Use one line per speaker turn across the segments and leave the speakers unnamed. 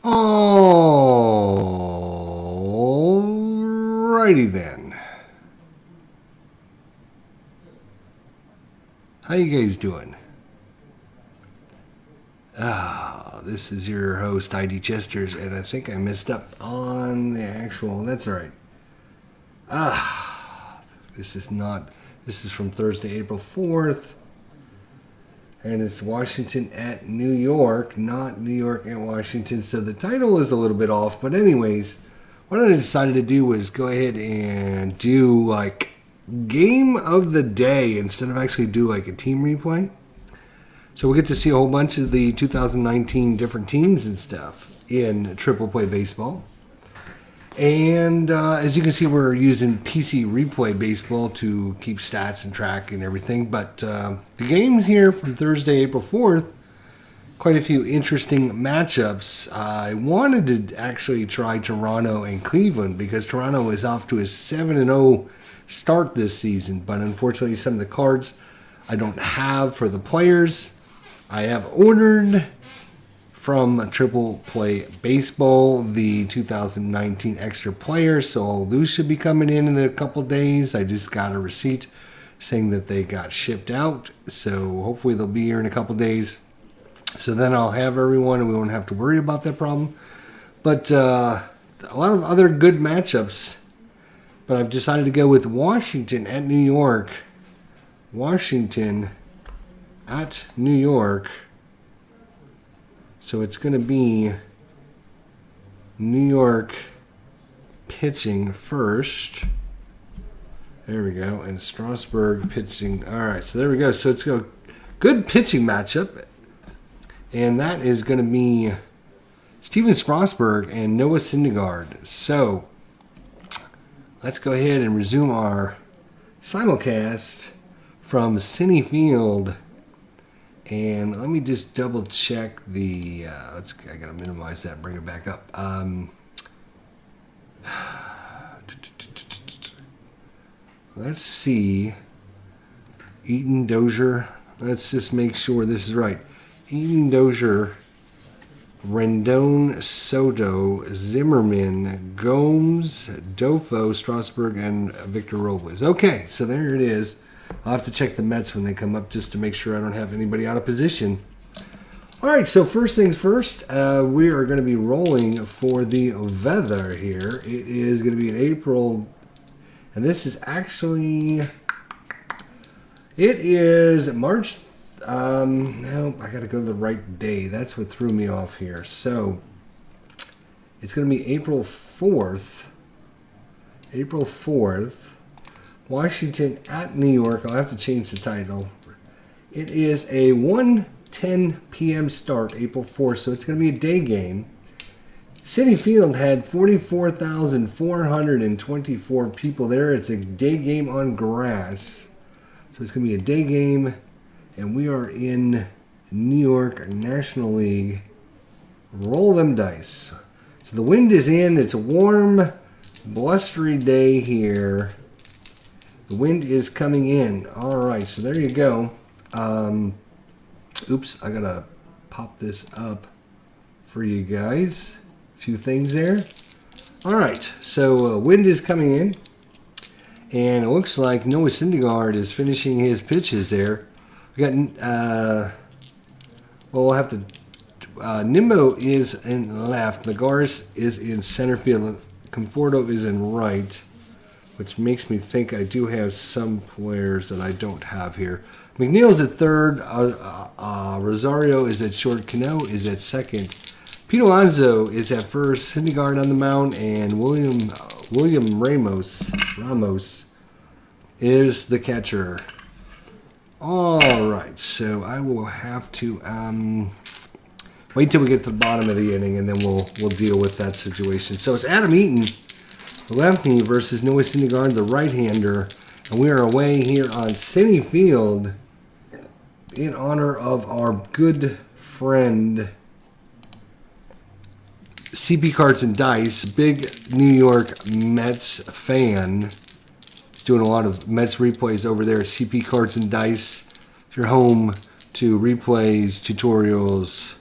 Alrighty then. How you guys doing? This is your host, ID Chesters, and I think I messed up on the actual. That's alright. This is from Thursday, April 4th. And it's Washington at New York, not New York at Washington. So the title is a little bit off. But anyways, what I decided to do was go ahead and do like game of the day instead of actually do like a team replay. So we get to see a whole bunch of the 2019 different teams and stuff in Triple Play Baseball. And as you can see, we're using PC Replay Baseball to keep stats and track and everything. But the games here from Thursday, April 4th, quite a few interesting matchups. I wanted to actually try Toronto and Cleveland because Toronto is off to a 7-0 start this season. But unfortunately, some of the cards I don't have for the players. I have ordered from Triple Play Baseball the 2019 extra players, so those should be coming in a couple days. I just got a receipt saying that they got shipped out, so hopefully they'll be here in a couple days. So then I'll have everyone and we won't have to worry about that problem. But a lot of other good matchups, but I've decided to go with Washington at New York. Washington at New York. So it's going to be New York pitching first. There we go. And Strasburg pitching. All right, so there we go. So it's a good pitching matchup. And that is going to be Steven Strasburg and Noah Syndergaard. So let's go ahead and resume our simulcast from Citi Field. And let me just double check the. I gotta minimize that and bring it back up. Let's see. Eaton Dozier. Let's just make sure this is right. Eaton Dozier, Rendon, Soto, Zimmerman, Gomes, Dofo, Strasburg, and Victor Robles. Okay, so there it is. I'll have to check the Mets when they come up just to make sure I don't have anybody out of position. All right, so first things first, we are going to be rolling for the weather here. It is going to be in April, and this is actually, it is March, no, I got to go to the right day. That's what threw me off here. So it's going to be April 4th. April 4th. Washington at New York. I'll have to change the title. It is a 1:10 p.m. start, April 4th, so it's going to be a day game. Citi Field had 44,424 people there. It's a day game on grass. So it's going to be a day game, and we are in New York National League. Roll them dice. So the wind is in. It's a warm, blustery day here. The wind is coming in. All right, so there you go. Oops, I gotta pop this up for you guys. A few things there. All right, so wind is coming in, and it looks like Noah Syndergaard is finishing his pitches there. We got, we'll have to. Nimmo is in left. Nagaris is in center field. Conforto is in right, which makes me think I do have some players that I don't have here. McNeil's at third. Rosario is at short. Cano is at second. Pete Alonso is at first. Syndergaard on the mound, and William Ramos is the catcher. All right, so I will have to wait till we get to the bottom of the inning, and then we'll deal with that situation. So it's Adam Eaton, the lefty, versus Noah Syndergaard, the right-hander. And we are away here on Citi Field in honor of our good friend CP Cards and Dice, big New York Mets fan. He's doing a lot of Mets replays over there at CP Cards and Dice. It's your home to replays, tutorials,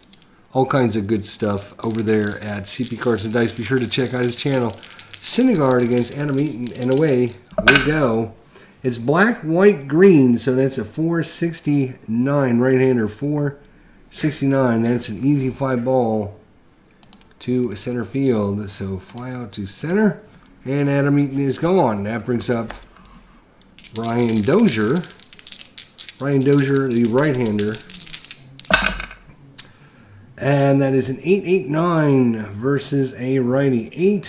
all kinds of good stuff over there at CP Cards and Dice. Be sure to check out his channel. Syndergaard against Adam Eaton, and away we go. It's black, white, green, so that's a 469 right-hander, 469. That's an easy fly ball to center field. So fly out to center, and Adam Eaton is gone. That brings up Ryan Dozier. Ryan Dozier, the right-hander. And that is an 889 versus a righty.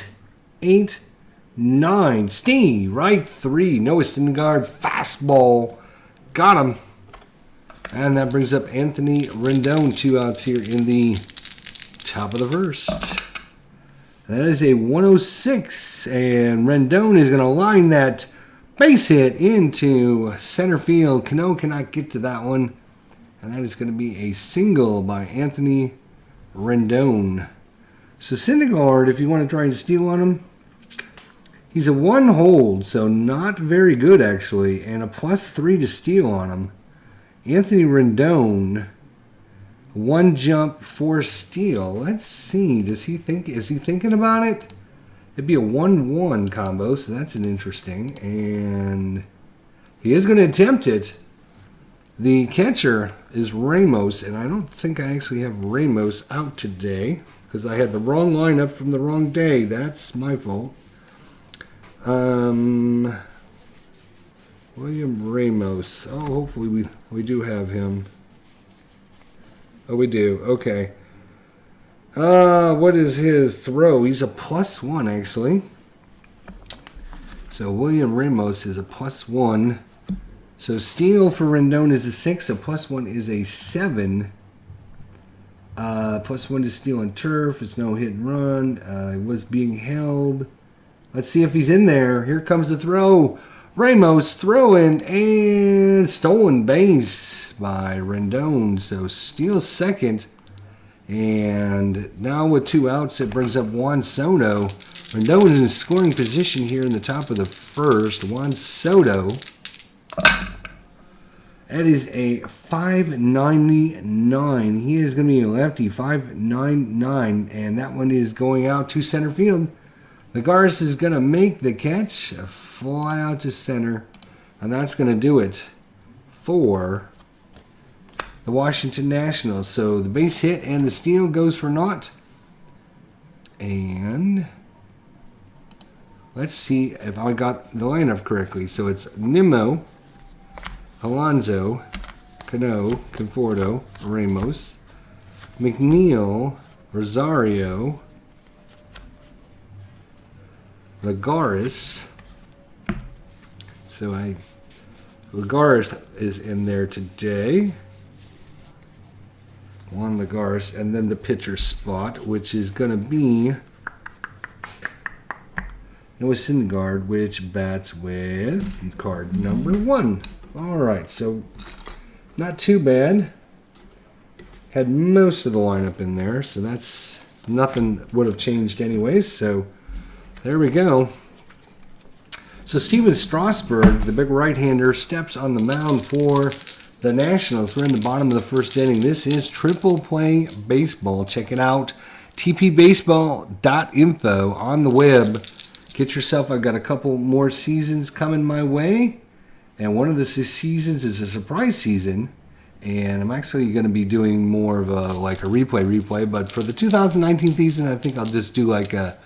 8-8-9. Steve, right 3. Noah Syndergaard, fastball. Got him. And that brings up Anthony Rendon. 2 outs here in the top of the first. That is a 106. And Rendon is going to line that base hit into center field. Cano cannot get to that one. And that is going to be a single by Anthony Rendon. So Syndergaard, if you want to try and steal on him, he's a 1 hold, so not very good actually, and a +3 to steal on him. Anthony Rendon, 1 jump, 4 steal. Let's see. Is he thinking about it? It'd be a 1-1 combo, so that's an interesting. And he is going to attempt it. The catcher is Ramos, and I don't think I actually have Ramos out today because I had the wrong lineup from the wrong day. That's my fault. William Ramos. Oh, hopefully we do have him. Oh, we do. Okay. What is his throw? He's a +1 actually. So William Ramos is a +1. So steal for Rendon is a 6. A +1 is a 7. +1 to steal on turf. It's no hit and run. It was being held. Let's see if he's in there. Here comes the throw. Ramos throwing and stolen base by Rendon. So steal second. And now with 2 outs, it brings up Juan Soto. Rendon is in scoring position here in the top of the first. Juan Soto. That is a 599. He is going to be a lefty, 599, and that one is going out to center field. Lagares is going to make the catch, fly out to center, and that's going to do it for the Washington Nationals. So the base hit and the steal goes for naught. And let's see if I got the lineup correctly. So it's Nimmo, Alonso, Cano, Conforto, Ramos, McNeil, Rosario, Lagares. So Lagares is in there today. Juan Lagares, and then the pitcher spot, which is going to be Noah Syndergaard, which bats with card number 1. All right, so not too bad. Had most of the lineup in there, so that's nothing would have changed anyways. So there we go. So Steven Strasburg, the big right-hander, steps on the mound for the Nationals. We're in the bottom of the first inning. This is Triple Play Baseball. Check it out. tpbaseball.info on the web. Get yourself, I've got a couple more seasons coming my way. And one of the seasons is a surprise season. And I'm actually going to be doing more of a replay. But for the 2019 season, I think I'll just do like a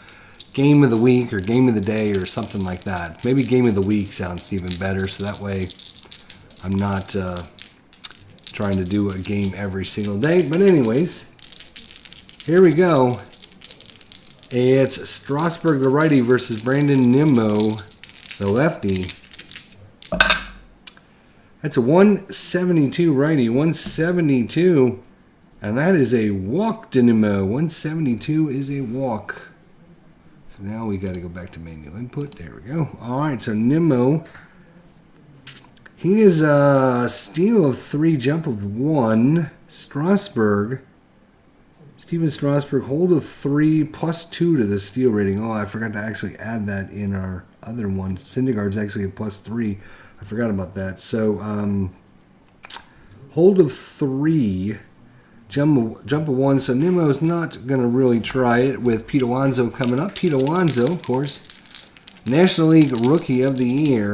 game of the week or game of the day or something like that. Maybe game of the week sounds even better. So that way I'm not trying to do a game every single day. But anyways, here we go. It's Strasburg, the righty, versus Brandon Nimmo, the lefty. That's a 172 righty, 172. And that is a walk to Nimmo. 172 is a walk. So now we got to go back to manual input. There we go. All right, so Nimmo. He is a steal of 3, jump of 1. Strasburg. Steven Strasburg, hold of 3, +2 to the steal rating. Oh, I forgot to actually add that in our other one. Syndergaard's actually a +3. I forgot about that. So, hold of 3, jump of 1. So Nimmo's not going to really try it with Pete Alonso coming up. Pete Alonso, of course, National League Rookie of the Year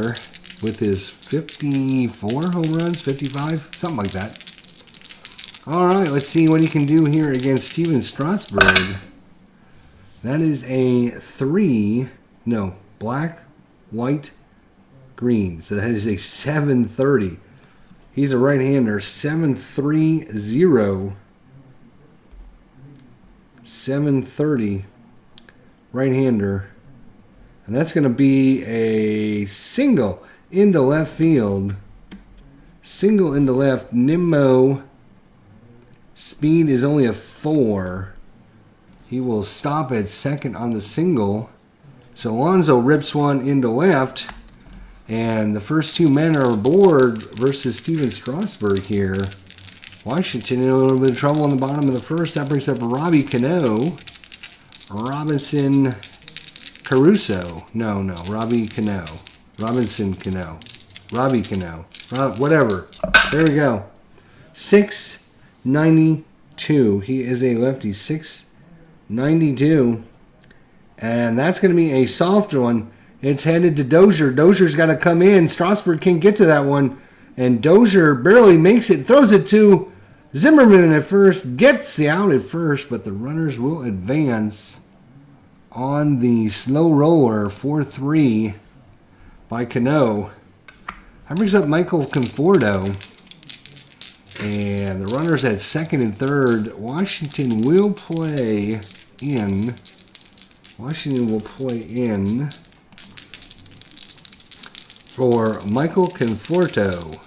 with his 54 home runs, 55, something like that. All right, let's see what he can do here against Steven Strasburg. That is a black, white, green. So that is a 730. He's a right-hander, 730. 730 right-hander. And that's going to be a single into left field. Single into left. Nimmo. Speed is only a 4. He will stop at second on the single. So Alonso rips one into left. And the first two men are aboard versus Steven Strasburg here. Washington in a little bit of trouble in the bottom of the first. That brings up Robbie Cano. Robinson Caruso. No, Robbie Cano. Robinson Cano. Robbie Cano. Whatever. There we go. 692. He is a lefty. 692. And that's going to be a soft one. It's headed to Dozier. Dozier's got to come in. Strasburg can't get to that one. And Dozier barely makes it. Throws it to Zimmerman at first. Gets the out at first. But the runners will advance on the slow roller. 4-3 by Cano. That brings up Michael Conforto. And the runners at second and third. Washington will play in. For Michael Conforto.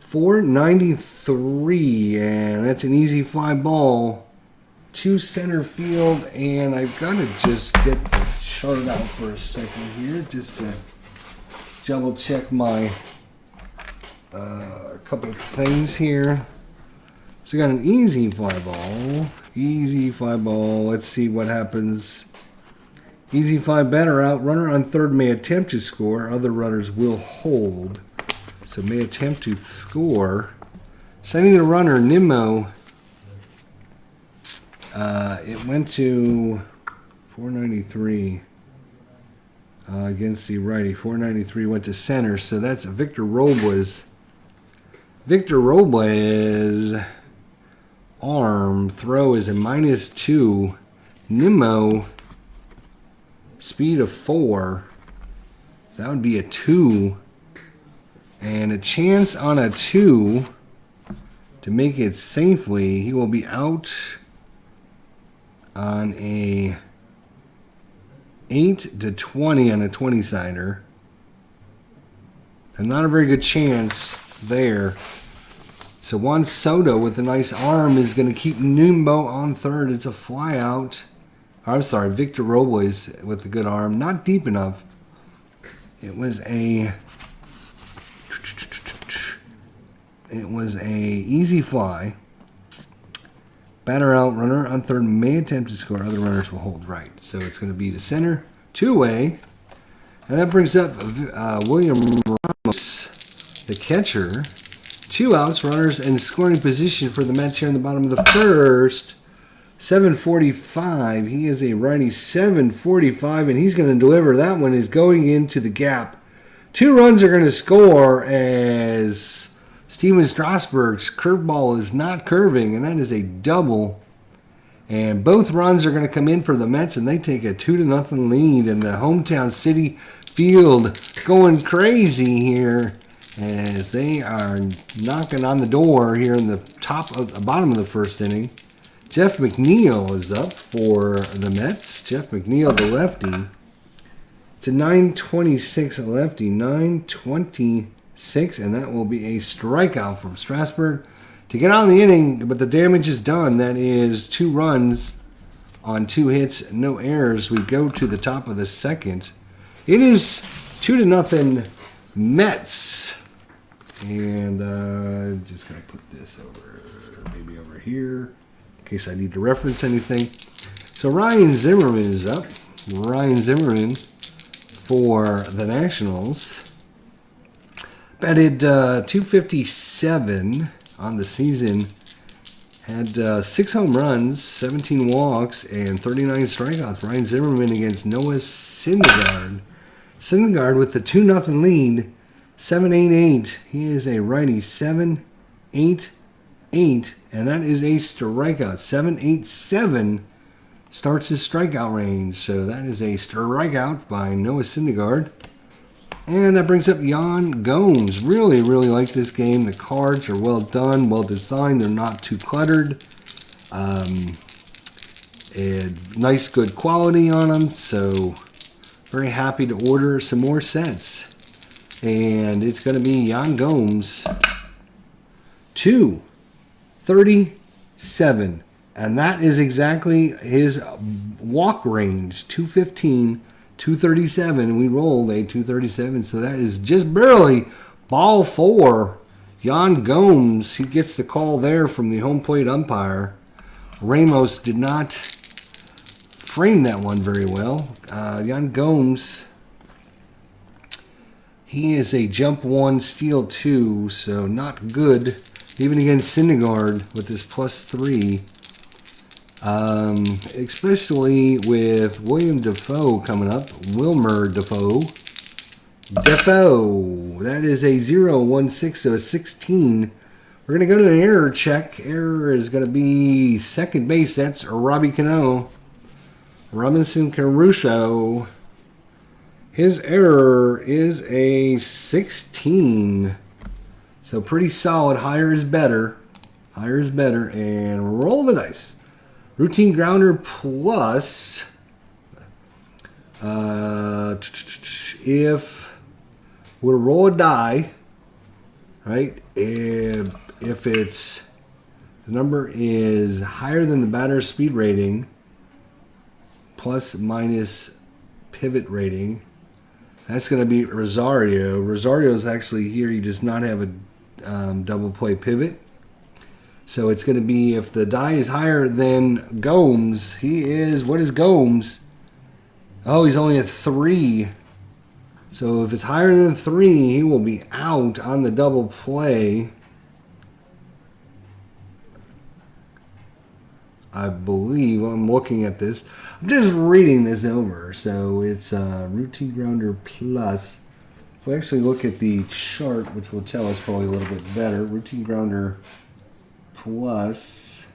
493, and that's an easy fly ball to center field. And I've got to just get the chart out for a second here, just to double check my couple of things here. So we got an easy fly ball. Let's see what happens. Easy fly batter out. Runner on third may attempt to score. Other runners will hold. So may attempt to score. Sending the runner, Nimmo. It went to 493 against the righty. 493 went to center. So that's Victor Robles. Victor Robles' arm throw is a -2. Nimmo. Speed of 4. That would be a 2. And a chance on a 2 to make it safely. He will be out on a 8-20 on a 20-sider. And not a very good chance there. So Juan Soto with a nice arm is going to keep Nimmo on third. It's a fly out. I'm sorry, Victor Robles with a good arm. Not deep enough. It was a easy fly. Batter out, runner on third may attempt to score. Other runners will hold right. So it's going to be to center, two-way. And that brings up William Ramos, the catcher. 2 outs, runners in scoring position for the Mets here in the bottom of the first. 7:45. He is a righty. 7:45, and he's going to deliver. That one is going into the gap. 2 runs are going to score as Steven Strasburg's curveball is not curving, and that is a double. And both runs are going to come in for the Mets, and they take a 2-0 lead. And the hometown Citi Field going crazy here as they are knocking on the door here in the bottom of the first inning. Jeff McNeil is up for the Mets. Jeff McNeil, the lefty. It's a 926 lefty. 926, and that will be a strikeout from Strasburg to get on the inning, but the damage is done. That is 2 runs on 2 hits, no errors. We go to the top of the second. It is 2-0 Mets. And I'm just going to put this maybe over here, in case I need to reference anything. So Ryan Zimmerman is up. Ryan Zimmerman for the Nationals. Batted .257 on the season. Had 6 home runs, 17 walks, and 39 strikeouts. Ryan Zimmerman against Noah Syndergaard. Syndergaard with the 2-0 lead, 7.88. He is a righty, 7.88, and that is a strikeout. 7.87 starts his strikeout range, so that is a strikeout by Noah Syndergaard. And that brings up Yan Gomes. Really, really like this game. The cards are well done, well designed. They're not too cluttered. Nice, good quality on them. So, very happy to order some more sets. And it's going to be Yan Gomes. 237. And that is exactly his walk range. 215. 237, and we rolled a 237, so that is just barely ball 4. Yan Gomes, he gets the call there from the home plate umpire. Ramos did not frame that one very well. Yan Gomes, he is a jump 1, steal 2, so not good. Even against Syndergaard with his +3. Especially with William Defoe coming up. Wilmer Defoe. That is a 0-1-6, so a 16. We're going to go to an error check. Error is going to be second base. That's Robbie Cano. Robinson Caruso. His error is a 16. So pretty solid. Higher is better. Higher is better. And roll the dice. Routine grounder plus, if we're roll a die, right? If it's the number is higher than the batter's speed rating, plus minus pivot rating, that's going to be Rosario. Rosario is actually here. He does not have a double play pivot. So it's going to be if the die is higher than Gomes. He is, what is Gomes? Oh, he's only a 3. So if it's higher than 3, he will be out on the double play. I believe, I'm looking at this. I'm just reading this over. So it's routine grounder plus. If we actually look at the chart, which will tell us probably a little bit better. Routine grounder plus,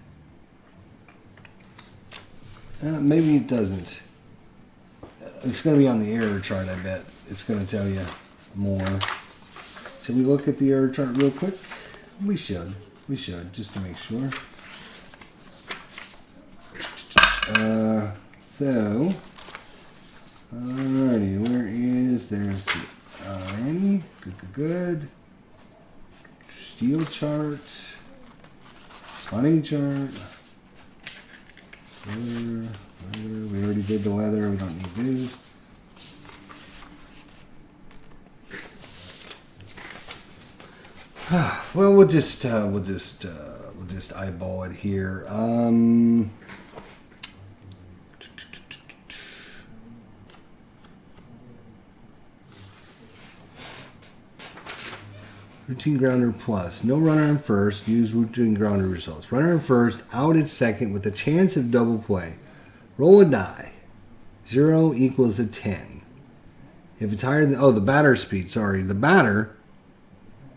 maybe it doesn't. It's going to be on the error chart, I bet. It's going to tell you more. Should we look at the error chart real quick? We should. We should, just to make sure. So, alrighty, where is, there's the, alrighty, good. Steel chart. Hunting chart. Weather. We already did the weather. We don't need these. Well, we'll just eyeball it here. Routine grounder plus. No runner on first. Use routine grounder results. Runner on first. Out at second with a chance of double play. Roll a die. 0 equals a 10. If it's higher than... Oh, the batter speed. Sorry. The batter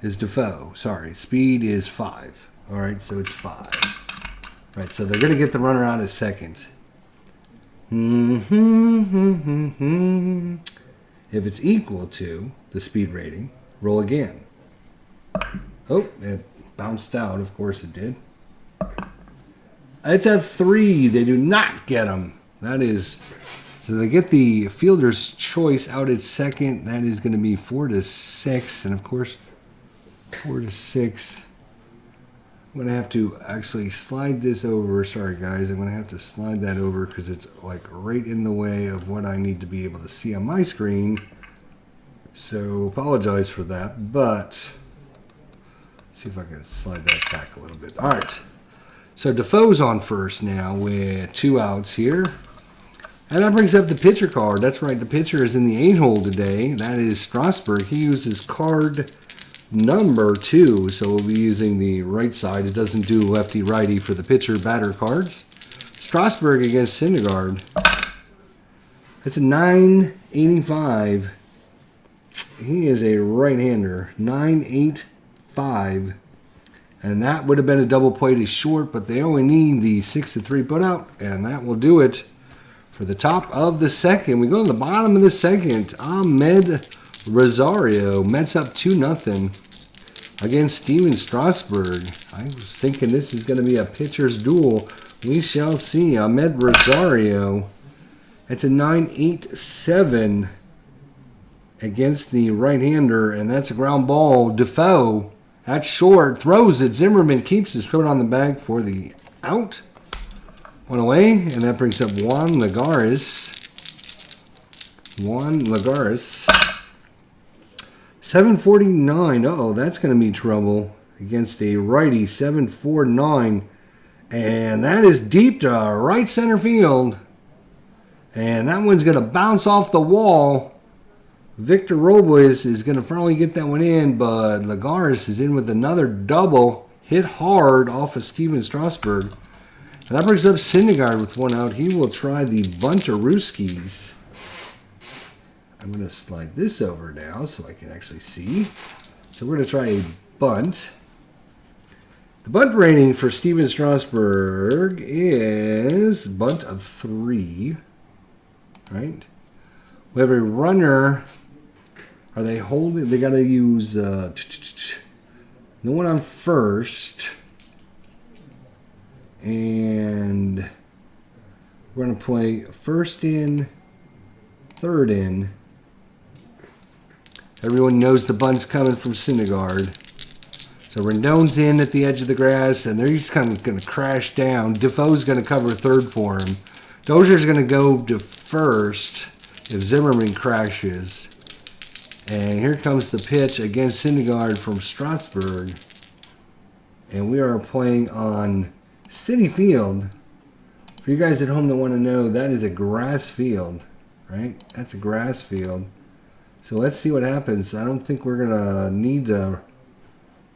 is Defoe. Sorry. Speed is 5. All right. So it's 5. Right. So they're going to get the runner out at second. If it's equal to the speed rating, roll again. Oh, it bounced out. Of course it did. It's a 3. They do not get them. That is... So they get the fielder's choice out at second. That is going to be 4-6. And of course, 4-6. I'm going to have to actually slide this over. Sorry, guys. I'm going to have to slide that over because it's like right in the way of what I need to be able to see on my screen. So apologize for that. But... see if I can slide that back a little bit. All right. So Defoe's on first now with 2 outs here. And that brings up the pitcher card. That's right. The pitcher is in the 8-hole today. That is Strasburg. He uses card number 2. So we'll be using the right side. It doesn't do lefty-righty for the pitcher-batter cards. Strasburg against Syndergaard. That's a 985. He is a right-hander. 985. And that would have been a double play to short, but they only need the 6-3 putout, and that will do it for the top of the second. We go to the bottom of the second. Ahmed Rosario, Mets up 2-0 against Steven Strasburg. I was thinking this is going to be a pitcher's duel. We shall see. Ahmed Rosario. It's a 987 against the right-hander, and that's a ground ball. Defoe at short, throws it. Zimmerman keeps his foot on the bag for the out. One away, and that brings up Juan Lagares. 749. Uh-oh, that's going to be trouble against a righty. 749. And that is deep to right center field. And that one's going to bounce off the wall. Victor Robles is going to finally get that one in, but Lagares is in with another double. Hit hard off of Steven Strasburg. And that brings up Syndergaard with one out. He will try the Buntarooskis. I'm going to slide this over now so I can actually see. So we're going to try a bunt. The bunt rating for Steven Strasburg is bunt of 3. Right? We have a runner. Are they holding? They got to use no one on first. And we're going to play first in, third in. Everyone knows the bunt's coming from Syndergaard. So Rendon's in at the edge of the grass, and they're just kind of going to crash down. Defoe's going to cover third for him. Dozier's going to go to first if Zimmerman crashes. And here comes the pitch against Syndergaard from Strasburg. And we are playing on Citi Field. For you guys at home that want to know, that is a grass field, right? That's a grass field. So let's see what happens. I don't think we're going to need to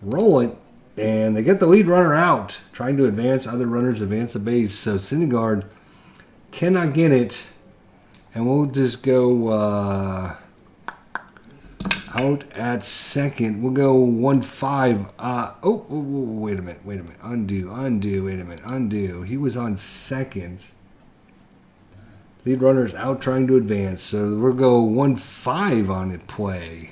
roll it. And they get the lead runner out, trying to advance. Other runners advance the base. So Syndergaard cannot get it. And we'll just go out at second. We'll go 1-5. Wait a minute. Undo. Wait a minute. Undo. He was on second. Lead runner's out trying to advance. So we'll go 1-5 on it play.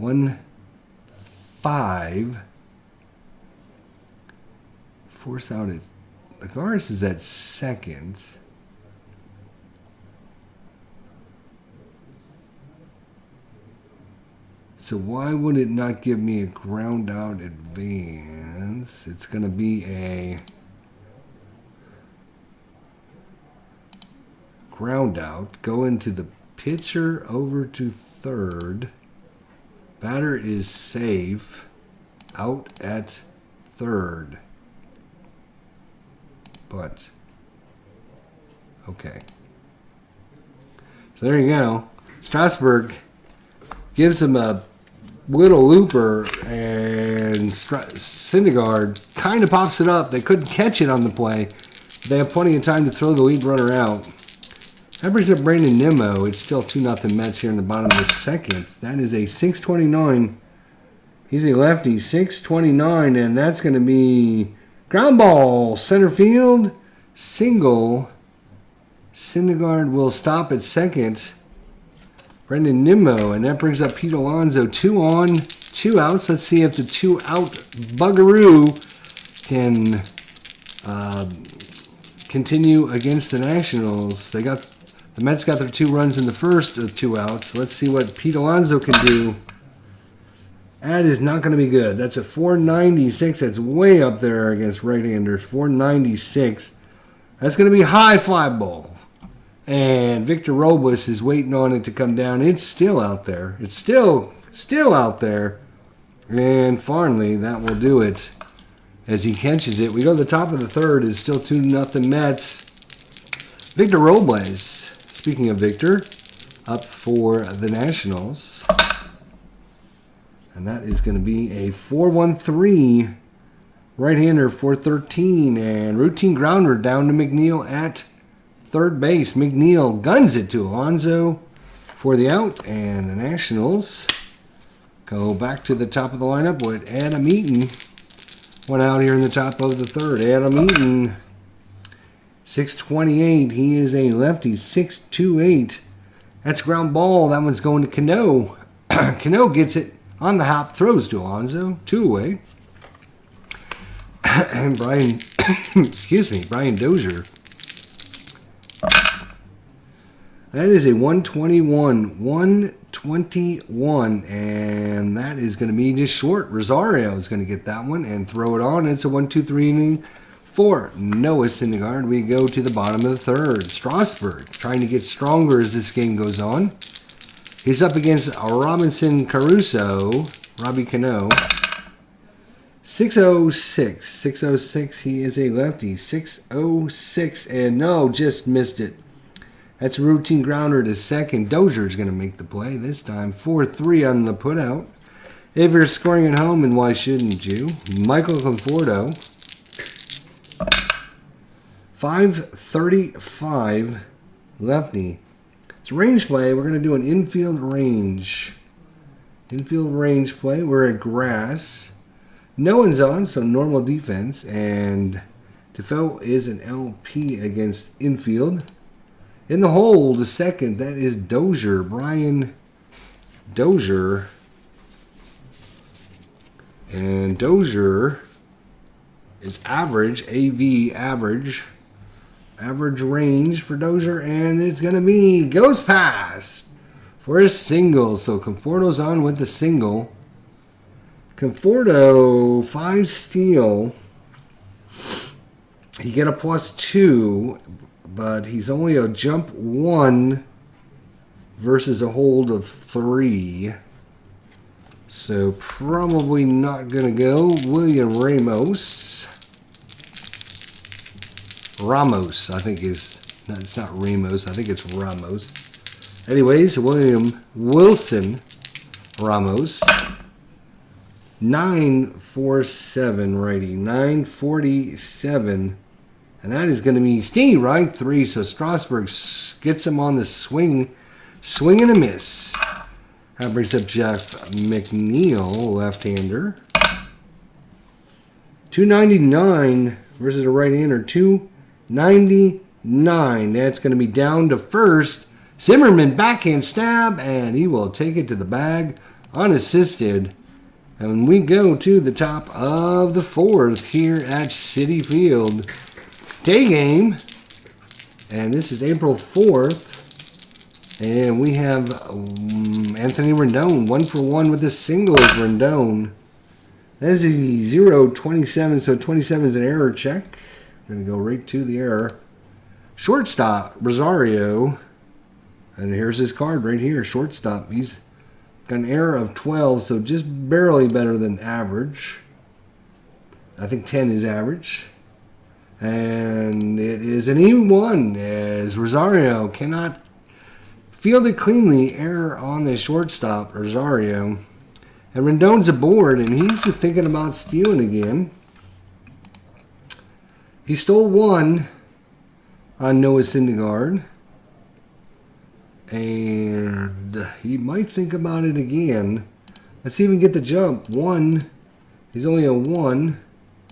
1-5. Force out it. Lagares is at second. So why would it not give me a ground out advance? It's going to be a ground out. Go into the pitcher over to third. Batter is safe. Out at third. But, okay. So there you go. Strasburg gives him a little looper, and Syndergaard kind of pops it up. They couldn't catch it on the play. They have plenty of time to throw the lead runner out. That brings up Brandon Nimmo. It's still 2-0 Mets here in the bottom of the second. That is a 629. He's a lefty, 629, and that's going to be ground ball, center field, single. Syndergaard will stop at second. Brandon Nimmo, and that brings up Pete Alonso. 2 on, 2 outs. Let's see if the 2-out buggeroo can continue against the Nationals. The Mets got their 2 runs in the first of 2 outs. Let's see what Pete Alonso can do. That is not going to be good. That's a 496. That's way up there against right-handers. 496. That's going to be high fly ball. And Victor Robles is waiting on it to come down. It's still out there. It's still out there. And finally, that will do it as he catches it. We go to the top of the third. It's still 2-0 Mets. Victor Robles, speaking of Victor, up for the Nationals. And that is going to be a 4-1-3 right-hander for 13. And routine grounder down to McNeil at third base. McNeil guns it to Alonso for the out. And the Nationals go back to the top of the lineup with Adam Eaton. Went out here in the top of the third. Adam Eaton, 628. He is a lefty, 628. That's ground ball. That one's going to Cano. Cano gets it on the hop, throws to Alonso, 2 away. And Brian, Brian Dozier. That is a 121, and that is going to be just short. Rosario is going to get that one and throw it on. It's a 1-2-3 inning for Noah Syndergaard. We go to the bottom of the third. Strasburg trying to get stronger as this game goes on. He's up against Robinson Caruso, Robbie Cano. 606. He is a lefty. 606, and no, just missed it. That's a routine grounder to second. Dozier is going to make the play this time. 4-3 on the putout. If you're scoring at home, and why shouldn't you? Michael Conforto. 535 lefty. It's a range play. We're going to do an infield range. Infield range play. We're at grass. No one's on, so normal defense. And Defoe is an LP against infield. In the hole, the second, that is Dozier. Brian Dozier. And Dozier is average, AV average. Average range for Dozier, and it's going to be goes past for a single. So Conforto's on with the single. Conforto, 5 steal. He get a +2, but he's only a jump 1 versus a hold of 3. So probably not going to go. William Ramos, I think is, no, it's not Ramos, I think it's Ramos. Anyways, William Wilson Ramos, 947 righty, 947, and that is going to be Steve right 3. So Strasburg gets him on the swing and a miss. That brings up Jeff McNeil, left-hander. 299 versus a right-hander, 299. That's going to be down to first. Zimmerman backhand stab, and he will take it to the bag unassisted. And we go to the top of the fourth here at Citi Field. Day game. And this is April 4th. And we have Anthony Rendon, 1-for-1 with a single of Rendon. That is a 0-27, so 27 is an error check. We're going to go right to the error. Shortstop, Rosario. And here's his card right here, shortstop. He's got an error of 12, so just barely better than average. I think 10 is average. And it is an E1 as Rosario cannot field it cleanly. Error on the shortstop, Rosario. And Rendon's aboard, and he's thinking about stealing again. He stole 1 on Noah Syndergaard. And he might think about it again. Let's see if we can get the jump. 1. He's only a 1.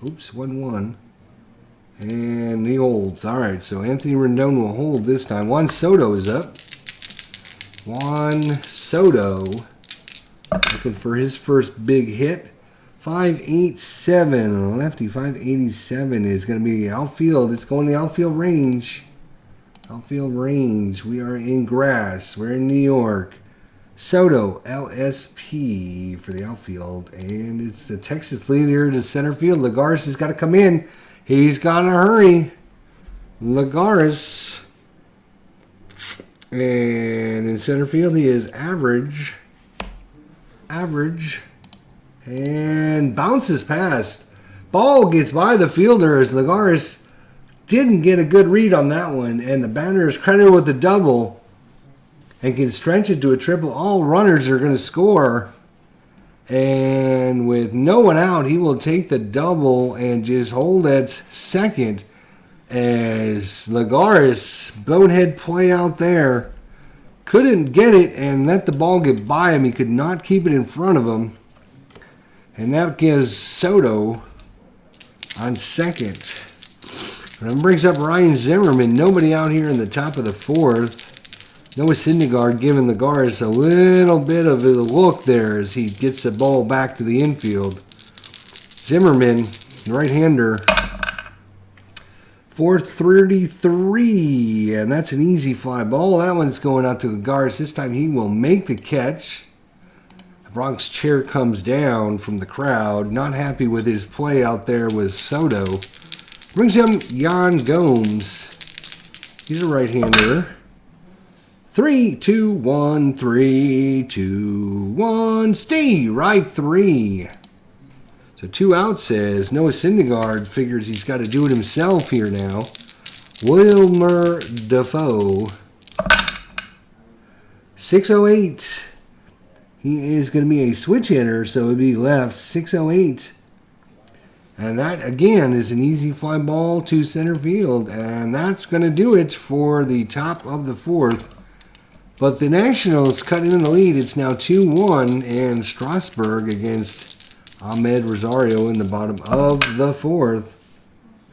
Oops, 1-1. And he holds. All right, so Anthony Rendon will hold this time. Juan Soto is up. Juan Soto looking for his first big hit. 587. Lefty 587 is going to be outfield. It's going the outfield range. Outfield range. We are in grass. We're in New York. Soto, LSP for the outfield. And it's the Texas leader to center field. Lagares has got to come in. He's got to hurry. Lagares. And in center field, he is average. Average. And bounces past. Ball gets by the fielder as Lagares didn't get a good read on that one. And the batter is credited with a double and can stretch it to a triple. All runners are going to score. And with no one out, he will take the double and just hold at second as Lagares, bonehead play out there, couldn't get it and let the ball get by him. He could not keep it in front of him. And that gives Soto on second. And that brings up Ryan Zimmerman. Nobody out here in the top of the fourth. Noah Syndergaard giving Lagares a little bit of a look there as he gets the ball back to the infield. Zimmerman, right-hander, 433, and that's an easy fly ball. That one's going out to Lagares. This time he will make the catch. The Bronx chair comes down from the crowd, not happy with his play out there with Soto. Brings him Yan Gomes. He's a right-hander. 3-2-1, 3-2-1, stay right 3. So 2 outs as Noah Syndergaard figures he's got to do it himself here now. Wilmer Defoe. 608. He is going to be a switch hitter, so it would be left 608. And that, again, is an easy fly ball to center field. And that's going to do it for the top of the fourth. But the Nationals cutting in the lead. It's now 2-1, and Strasburg against Ahmed Rosario in the bottom of the fourth.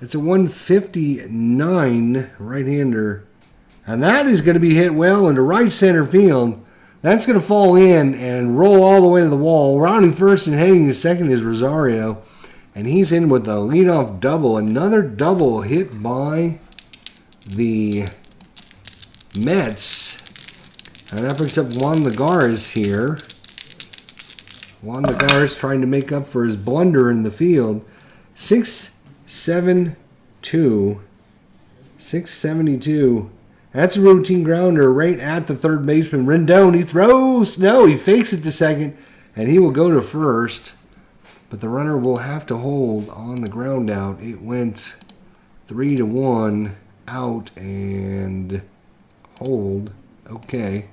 It's a 159 right-hander. And that is going to be hit well into right center field. That's going to fall in and roll all the way to the wall. Rounding first and heading to second is Rosario. And he's in with a leadoff double. Another double hit by the Mets. And that brings up Juan Lagares here. Juan Lagares trying to make up for his blunder in the field. 672. 672. That's a routine grounder right at the third baseman. Rendon, he throws. No, he fakes it to second. And he will go to first. But the runner will have to hold on the ground out. It went 3-1 out and hold. Okay.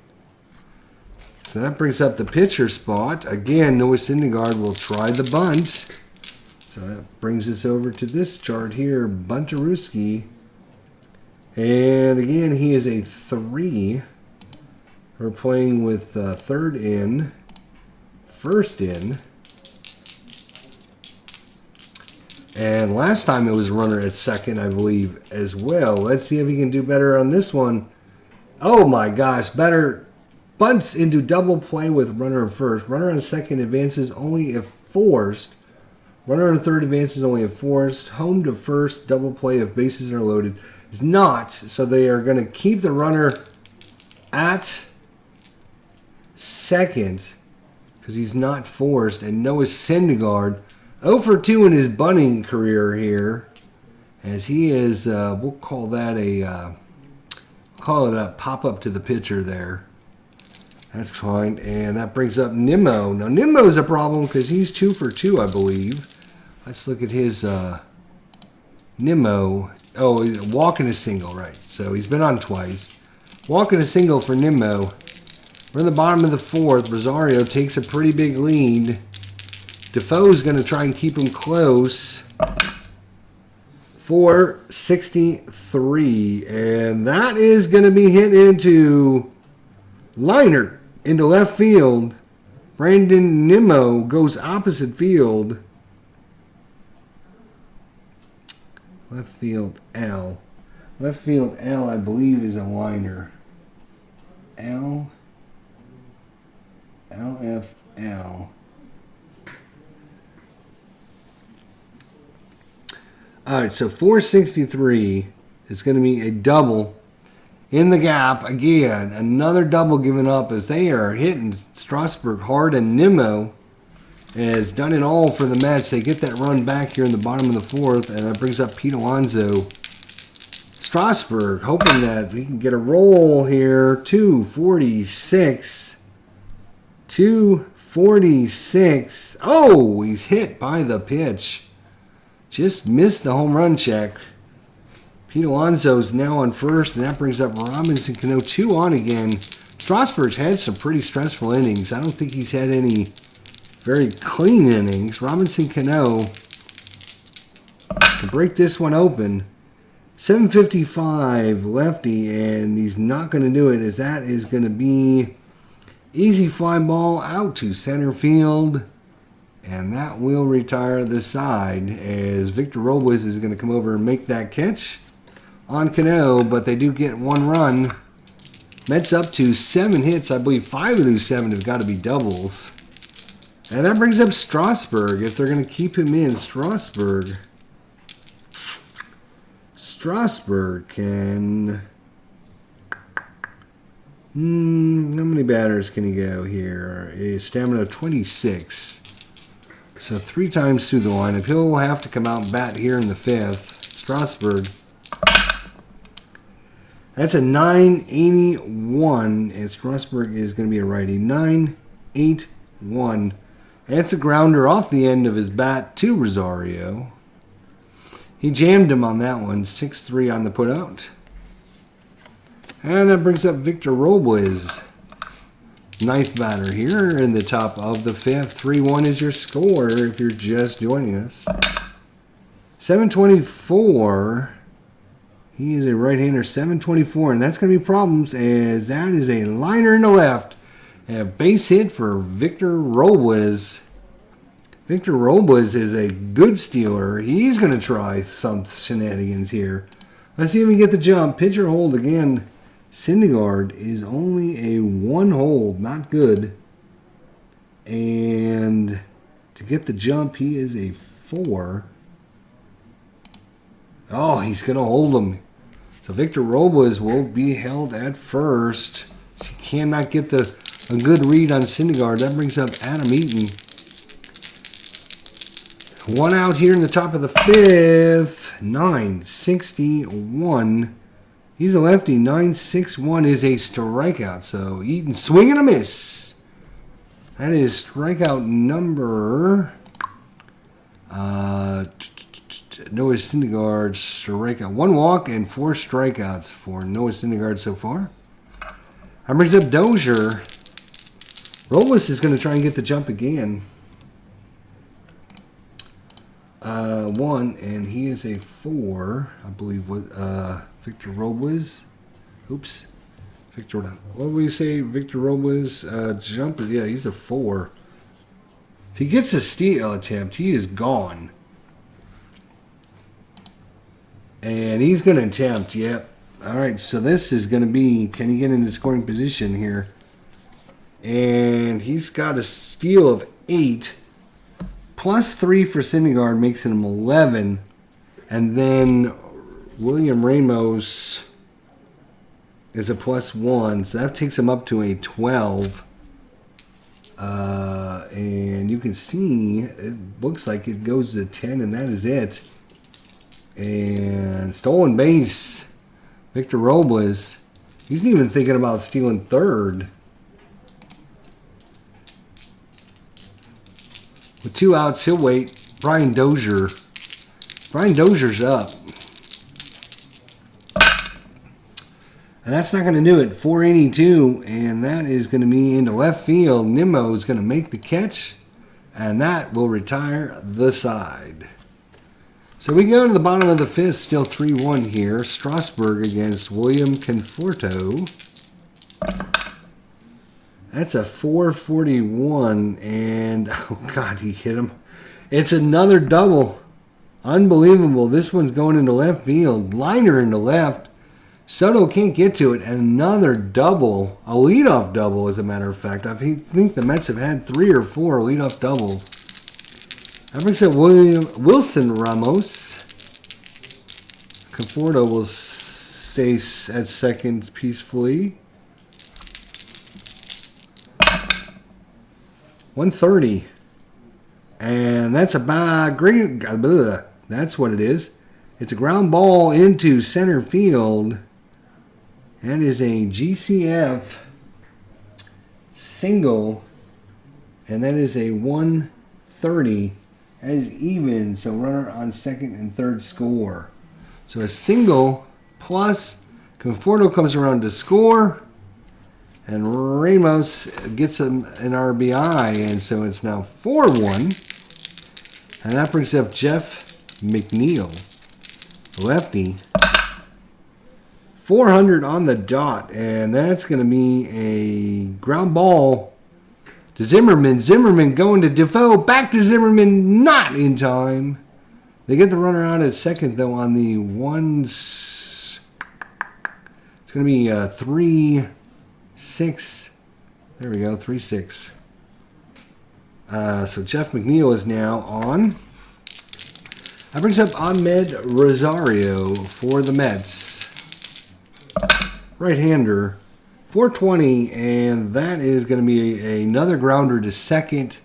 So that brings up the pitcher spot. Again, Noah Syndergaard will try the bunt. So that brings us over to this chart here. Buntarooski. And again, he is a 3. We're playing with third in, first in. And last time it was runner at second, I believe, as well. Let's see if he can do better on this one. Oh my gosh, better. Bunts into double play with runner at first. Runner on second advances only if forced. Runner on third advances only if forced. Home to first, double play if bases are loaded. Is not. So they are going to keep the runner at second because he's not forced. And Noah Syndergaard 0 for 2 in his bunting career here, as he is. We'll call that a pop up to the pitcher there. That's fine, and that brings up Nimmo. Now Nimmo's a problem because he's 2 for 2, I believe. Let's look at his Nimmo. Oh, he's walking a single, right? So he's been on twice. Walking a single for Nimmo. We're in the bottom of the fourth. Rosario takes a pretty big lead. Defoe's going to try and keep him close. 463. And that is going to be hit into liner into left field. Brandon Nimmo goes opposite field. Left field L. Left field L, I believe, is a liner. L. LFL. Alright, so 463 is going to be a double in the gap. Again, another double given up as they are hitting Strasburg hard, and Nimmo has done it all for the Mets. They get that run back here in the bottom of the fourth, and that brings up Pete Alonso. Strasburg hoping that we can get a roll here. 246. 246. Oh, he's hit by the pitch. Just missed the home run check. Pete Alonso's now on first, and that brings up Robinson Cano. 2 on again. Strasburg's had some pretty stressful innings. I don't think he's had any Very clean innings. Robinson Cano to break this one open. 7:55 lefty, and he's not going to do it, as that is going to be easy fly ball out to center field. And that will retire the side, as Victor Robles is going to come over and make that catch on Cano, but they do get one run. Mets up to 7 hits. I believe 5 of those 7 have got to be doubles. And that brings up Strasburg, if they're going to keep him in. Strasburg can... how many batters can he go here? A stamina of 26. So 3 times through the lineup. He'll have to come out and bat here in the 5th. Strasburg. That's a 981, and Strasburg is going to be a righty. 981. That's a grounder off the end of his bat to Rosario. He jammed him on that one. 6-3 on the putout. And that brings up Victor Robles. 9th batter here in the top of the 5th. 3-1 is your score if you're just joining us. 724. He is a right-hander, 724, and that's going to be problems, as that is a liner in the left. A base hit for Victor Robles. Victor Robles is a good stealer. He's going to try some shenanigans here. Let's see if we can get the jump. Pitcher hold again. Syndergaard is only a 1 hold, not good. And to get the jump, he is a 4. Oh, he's going to hold him. So Victor Robles will be held at first. So he cannot get a good read on Syndergaard. That brings up Adam Eaton. 1 out here in the top of the 5th. 961. He's a lefty. 961 is a strikeout. So Eaton swing and a miss. That is strikeout number... Noah Syndergaard strikeout. 1 walk and 4 strikeouts for Noah Syndergaard so far. That brings up Dozier. Robles is going to try and get the jump again. 1, and he is a 4, I believe. Victor Robles. Oops. Victor. What do we say? Victor Robles jump. Yeah, he's a 4. If he gets a steal attempt, he is gone. And he's going to attempt, yep. All right, so this is going to be, can he get into scoring position here? And he's got a steal of 8. Plus 3 for Syndergaard makes him 11. And then William Ramos is a plus 1. So that takes him up to a 12. And you can see, it looks like it goes to 10, and that is it. And stolen base, Victor Robles. He's not even thinking about stealing 3rd. With 2 outs, he'll wait. Brian Dozier. Brian Dozier's up. And that's not going to do it. 482, and that is going to be into left field. Nimmo is going to make the catch, and that will retire the side. So we go to the bottom of the 5th, still 3-1 here. Strasburg against William Conforto. That's a 441, and oh God, he hit him. It's another double. Unbelievable. This one's going into left field. Liner into left. Soto can't get to it, and another double. A leadoff double, as a matter of fact. I think the Mets have had 3 or 4 leadoff doubles. That brings up Wilson Ramos. Conforto will stay at second peacefully. 130. And that's about great. That's what it is. It's a ground ball into center field. That is a GCF single. And that is a 130. That is even, so runner on second and third score. So a single plus Conforto comes around to score. And Ramos gets an RBI, and so it's now 4-1. And that brings up Jeff McNeil, lefty. 400 on the dot, and that's going to be a ground ball to Zimmerman. Zimmerman going to Defoe. Back to Zimmerman, not in time. They get the runner out at second, though, on the ones. It's going to be 3-6. There we go, 3-6. So Jeff McNeil is now on. That brings up Ahmed Rosario for the Mets. Right-hander. 420, and that is going to be another grounder to second.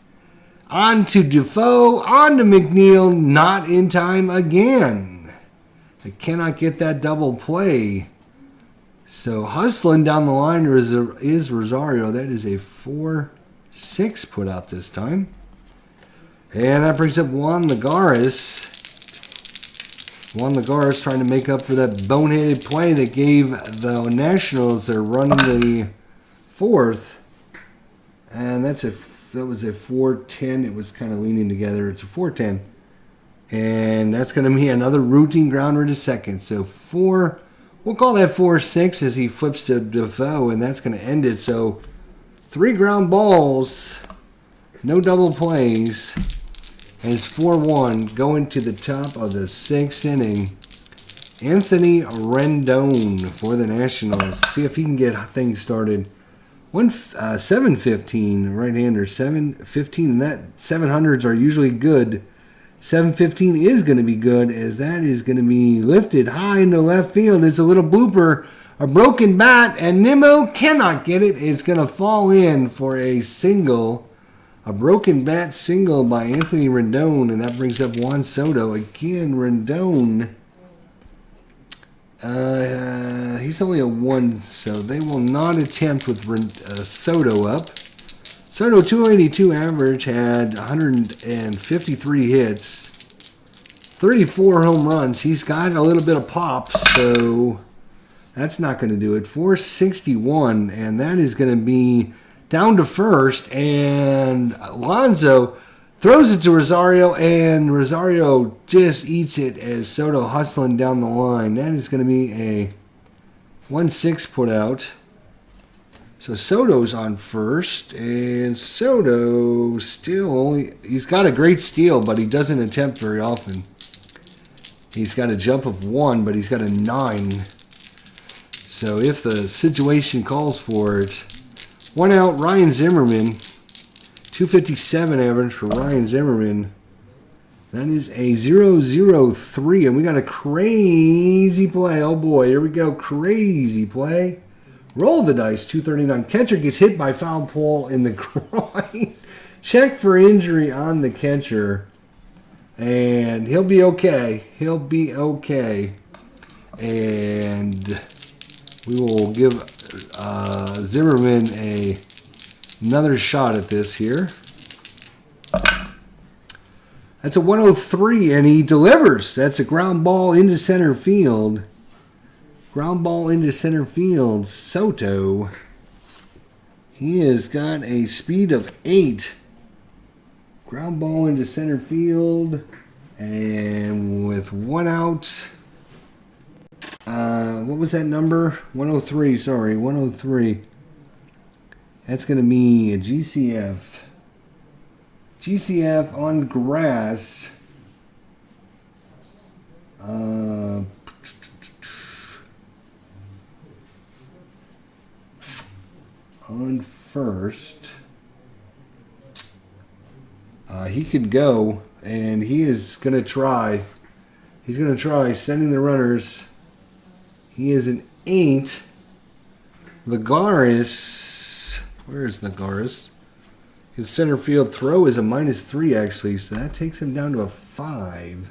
On to Defoe, on to McNeil, not in time again. They cannot get that double play. So hustling down the line is Rosario. That is a 4-6 put out this time. And that brings up Juan Lagares. Juan Lagares trying to make up for that boneheaded play that gave the Nationals their run in the fourth. And that was a 4-10. It was kind of leaning together. It's a 4-10. And that's going to be another routine grounder to second. So we'll call that 4-6 as he flips to Defoe, and that's going to end it. So 3 ground balls, no double plays. And it's 4-1 going to the top of the 6th inning. Anthony Rendon for the Nationals. See if he can get things started. 7-15, right-hander, 7-15. And that 700s are usually good. 7-15 is going to be good, as that is going to be lifted high into left field. It's a little blooper. A broken bat, and Nimmo cannot get it. It's going to fall in for a single. A broken bat single by Anthony Rendon, and that brings up Juan Soto. Again, Rendon, he's only a 1, so they will not attempt with Soto up. Soto, 282 average, had 153 hits, 34 home runs. He's got a little bit of pop, so that's not going to do it. 461, and that is going to be down to first, and Alonso throws it to Rosario, and Rosario just eats it as Soto hustling down the line. That is going to be a 1-6 put out. So Soto's on first, and Soto he's got a great steal, but he doesn't attempt very often. He's got a jump of 1, but he's got a 9. So if the situation calls for it, 1 out, Ryan Zimmerman. 257 average for Ryan Zimmerman. That is a 0-0-3, and we got a crazy play. Oh boy, here we go. Crazy play. Roll the dice, 239. Catcher gets hit by foul pole in the groin. Check for injury on the catcher. And he'll be okay. He'll be okay. And we will give Zimmerman another shot at this here. That's a 103, and he delivers. That's a ground ball into center field. Ground ball into center field. Soto. He has got a speed of 8. Ground ball into center field. And with 1 out. What was that number? 103, sorry. 103. That's going to be a GCF. GCF on grass. On first. He could go, and he is going to try. He's going to try sending the runners. He is an 8. Lagares. Where is Lagares? His center field throw is a -3, actually, so that takes him down to a 5.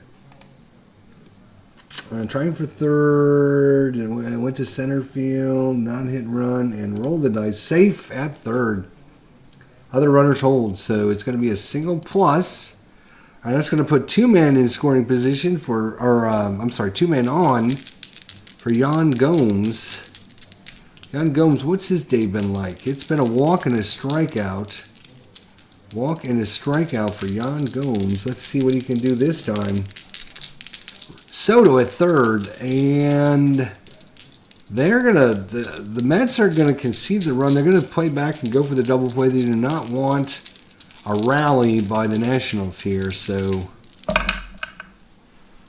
Trying for third, and went to center field, non-hit run, and roll the dice. Safe at third. Other runners hold, so it's going to be a single plus. And that's going to put 2 men in scoring position for, 2 men on for Yan Gomes. Yan Gomes, what's his day been like? It's been a walk and a strikeout. Walk and a strikeout for Yan Gomes. Let's see what he can do this time. Soto at third, and they're gonna the Mets are gonna concede the run. They're gonna play back and go for the double play. They do not want a rally by the Nationals here. So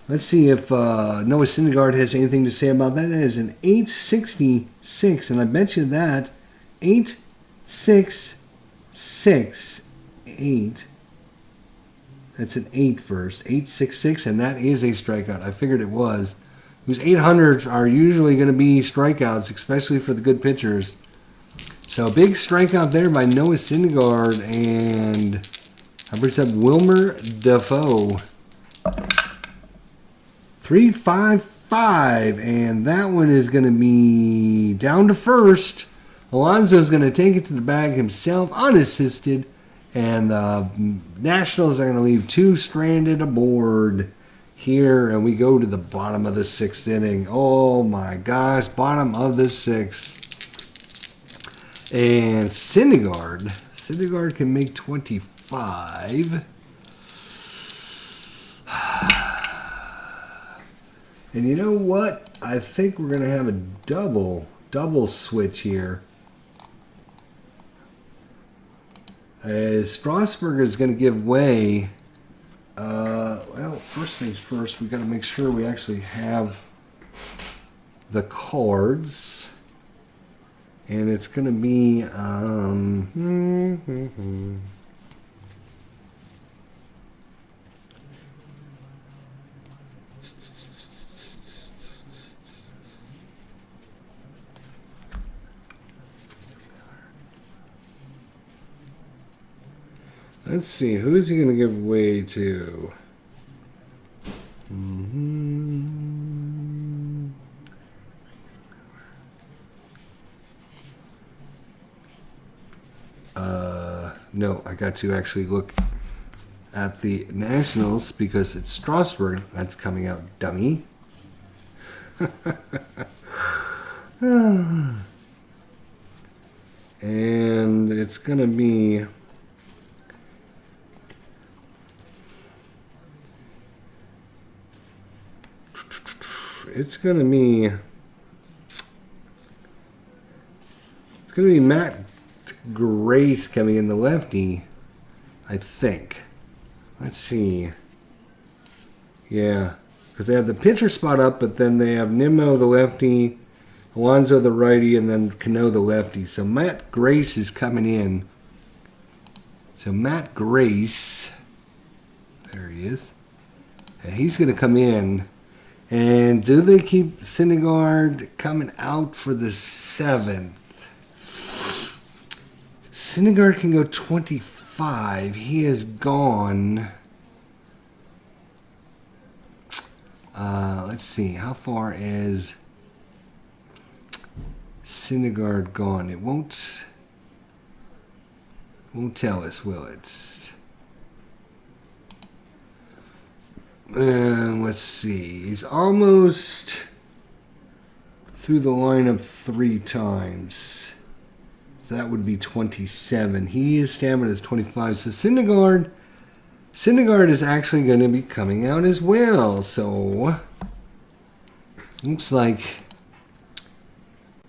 let's see if Noah Syndergaard has anything to say about that. That is an 866, and I bet you that 866. 8. That's an 8 first. 866, and that is a strikeout. I figured it was. Those 800s are usually going to be strikeouts, especially for the good pitchers. So a big strikeout there by Noah Syndergaard, and I brings up Wilmer Defoe. 3-5-5, and that one is going to be down to first. Alonso's going to take it to the bag himself, unassisted. And the Nationals are going to leave 2 stranded aboard here. And we go to the bottom of the 6th inning. Oh my gosh, bottom of the 6th. And Syndergaard can make 25. And you know what? I think we're going to have a double switch here. Strasburg is going to give way. Well, first things first, we got to make sure we actually have the cards. And it's going to be... Let's see, who's he going to give way to? No, I got to actually look at the Nationals because it's Strasburg that's coming out, dummy. And it's going to be... It's gonna be Matt Grace coming in, the lefty, I think. Let's see. Yeah, because they have the pitcher spot up, but then they have Nimmo the lefty, Alonso the righty, and then Cano the lefty. So Matt Grace is coming in. So Matt Grace, there he is. And he's gonna come in. And do they keep Syndergaard coming out for the 7th? Syndergaard can go 25. He is gone. Let's see. How far is Syndergaard gone? It won't tell us, will it? Let's see. He's almost through the lineup 3 times. So that would be 27. His stamina is 25. So Syndergaard is actually going to be coming out as well. So looks like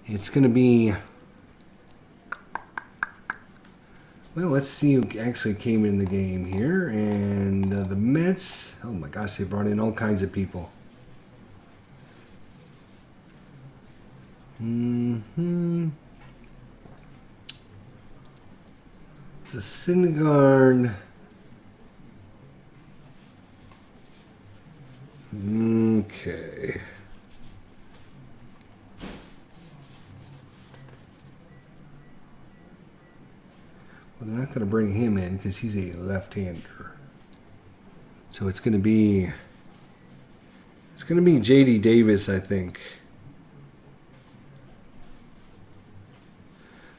it's going to be... Well, let's see who actually came in the game here. And the Mets, oh my gosh, they brought in all kinds of people. So Syndergaard. Okay. Well, they're not going to bring him in because he's a left-hander. So it's going to be J.D. Davis, I think.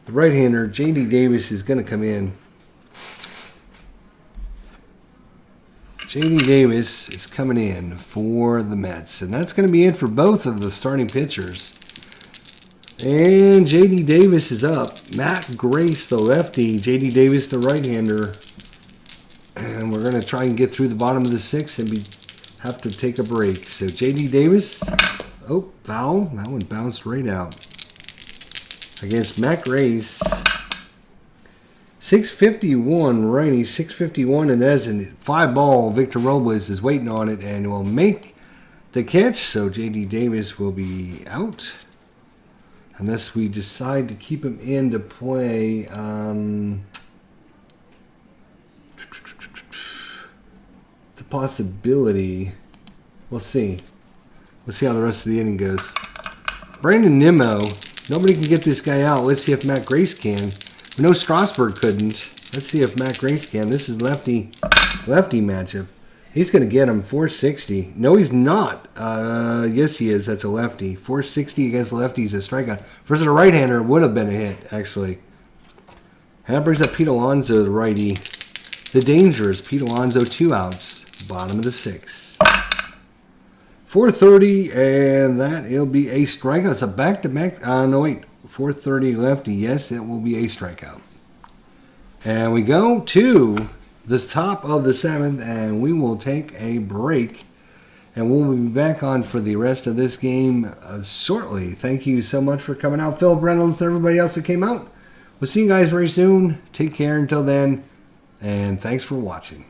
The right-hander, J.D. Davis, is going to come in. J.D. Davis is coming in for the Mets. And that's going to be it for both of the starting pitchers. And J.D. Davis is up. Matt Grace, the lefty. J.D. Davis, the right-hander. And we're going to try and get through the bottom of the 6th and have to take a break. So J.D. Davis. Oh, foul. That one bounced right out. Against Matt Grace. 651 righty, 651, and that's a 5-ball. Victor Robles is waiting on it and will make the catch. So J.D. Davis will be out. Unless we decide to keep him in to play. The possibility. We'll see. We'll see how the rest of the inning goes. Brandon Nimmo. Nobody can get this guy out. Let's see if Matt Grace can. We know Strasburg couldn't. Let's see if Matt Grace can. This is lefty matchup. He's going to get him 460. No, he's not. Yes, he is. That's a lefty. 460 against lefties, a strikeout. Versus a right-hander, it would have been a hit, actually. And that brings up Pete Alonso, the righty. The dangerous Pete Alonso, 2 outs. Bottom of the 6th. 430, and that it'll be a strikeout. It's a back-to-back. No, wait. 430 lefty. Yes, it will be a strikeout. And we go to the top of the 7th, and we will take a break. And we'll be back on for the rest of this game shortly. Thank you so much for coming out. Philip Reynolds and everybody else that came out. We'll see you guys very soon. Take care until then, and thanks for watching.